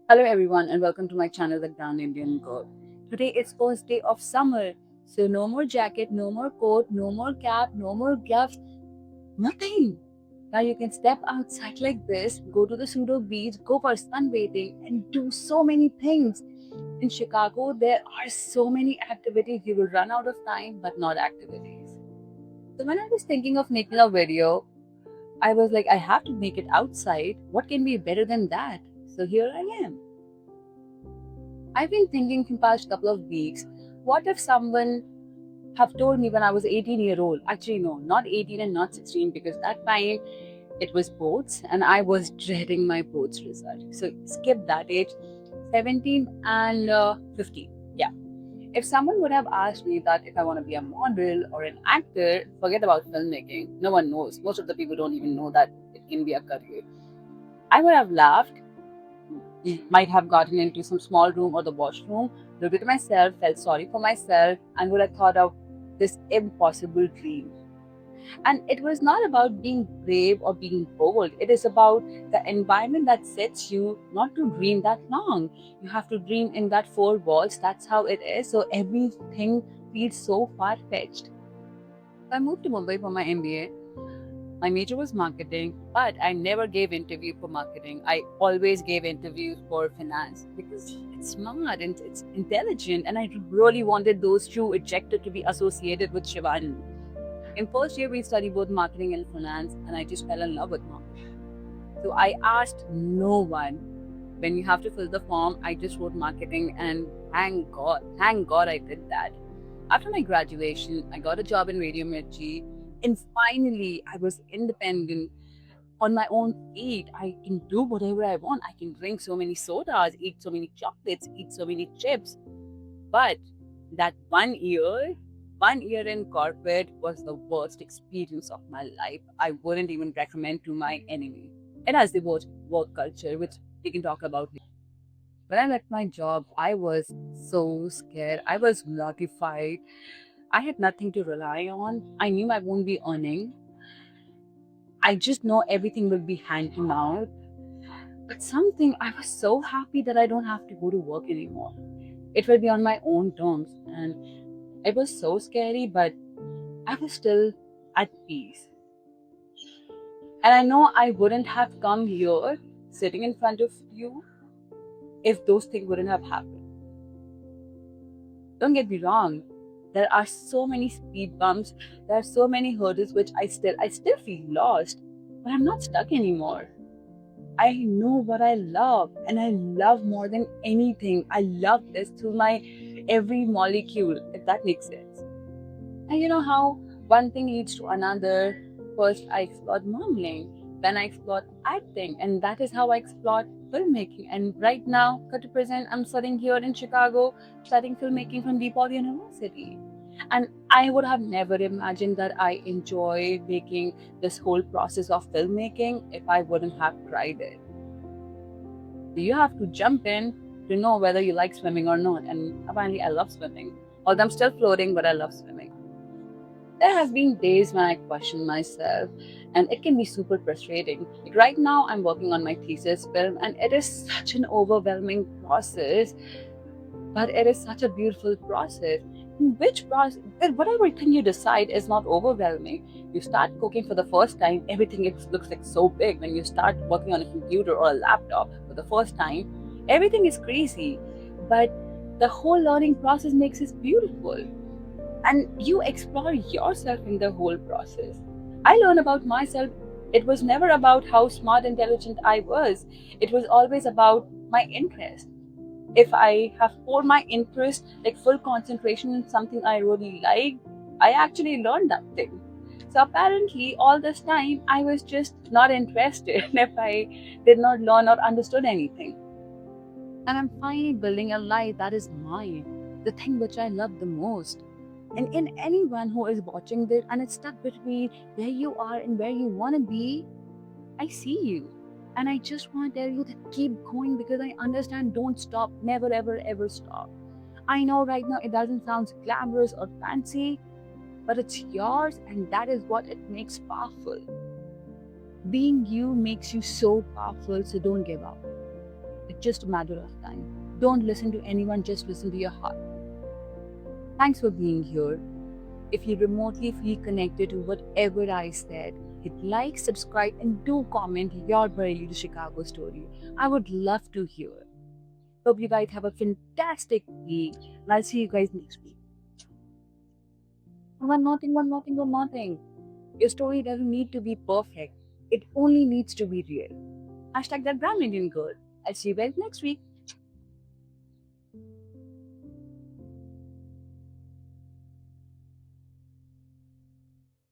Hello everyone and welcome to my channel The Grand Indian Girl. Today is first day of summer. So no more jacket, no more coat, no more cap, no more gloves, nothing. Now you can step outside like this, go to the pseudo beach, go for sunbathing and do so many things. In Chicago, there are so many activities. You will run out of time, but not activities. So when I was thinking of making a video, I was like, I have to make it outside. What can be better than that? So here I am. I've been thinking for past couple of weeks, what if someone have told me when I was 18-year-old? Actually, no, not 18 and not 16 because that time it was boards and I was dreading my boards result. So skip that age, 17 and 15. Yeah. If someone would have asked me that if I want to be a model or an actor, forget about filmmaking. No one knows. Most of the people don't even know that it can be a career. I would have laughed, might have gotten into some small room or the washroom, looked at myself, felt sorry for myself, and would have thought of this impossible dream. And it was not about being brave or being bold. It is about the environment that sets you not to dream that long. You have to dream in that four walls. That's how it is. So everything feels so far fetched. I moved to Mumbai for my MBA. My major was marketing, but I never gave interview for marketing. I always gave interviews for finance because it's smart and it's intelligent, and I really wanted those two ejected to be associated with Shivani. In first year, we studied both marketing and finance, and I just fell in love with marketing. So I asked no one. When you have to fill the form, I just wrote marketing, and thank God I did that. After my graduation, I got a job in Radio Mirchi, and finally, I was independent on my own feet. I can do whatever I want. I can drink so many sodas, eat so many chocolates, eat so many chips. But that 1 year in corporate was the worst experience of my life. I wouldn't even recommend to my enemy. It has the worst work culture, which we can talk about. When I left my job, I was so scared. I was mortified. I had nothing to rely on. I knew I won't be earning. I just know everything will be hand to mouth. But something, I was so happy that I don't have to go to work anymore. It will be on my own terms. And it was so scary, but I was still at peace. And I know I wouldn't have come here sitting in front of you if those things wouldn't have happened. Don't get me wrong. There are so many speed bumps, there are so many hurdles which I still feel lost, but I'm not stuck anymore. I know what I love, and I love more than anything. I love this through my every molecule, if that makes sense. And you know how one thing leads to another. First, I explored modeling, then I explored acting, and that is how I explored filmmaking. And right now, cut to present, I'm studying here in Chicago, studying filmmaking from DePaul University. And I would have never imagined that I enjoy making this whole process of filmmaking if I wouldn't have tried it. You have to jump in to know whether you like swimming or not. And apparently, I love swimming. Although I'm still floating, but I love swimming. There have been days when I question myself, and it can be super frustrating. Like right now, I'm working on my thesis film, and it is such an overwhelming process, but it is such a beautiful process. Which process, whatever thing you decide is not overwhelming. You start cooking for the first time, everything looks like so big. When you start working on a computer or a laptop for the first time, everything is crazy, but the whole learning process makes it beautiful, and you explore yourself in the whole process. I learned about myself. It was never about how smart, intelligent I was. It was always about my interest. If I have poured my interest, like full concentration in something I really like, I actually learned that thing. So apparently, all this time, I was just not interested if I did not learn or understood anything. And I'm finally building a life that is mine, the thing which I love the most. And in anyone who is watching this and is stuck between where you are and where you want to be, I see you. And I just want to tell you that keep going because I understand don't stop, never ever ever stop. I know right now it doesn't sound glamorous or fancy, but it's yours and that is what it makes powerful. Being you makes you so powerful, so don't give up. It's just a matter of time. Don't listen to anyone, just listen to your heart. Thanks for being here. If you remotely feel connected to whatever I said, hit like, subscribe, and do comment your Bareilly to Chicago story. I would love to hear. Hope you guys have a fantastic week, and I'll see you guys next week. One more thing. Your story doesn't need to be perfect. It only needs to be real. Hashtag that Brown Indian girl. I'll see you guys next week.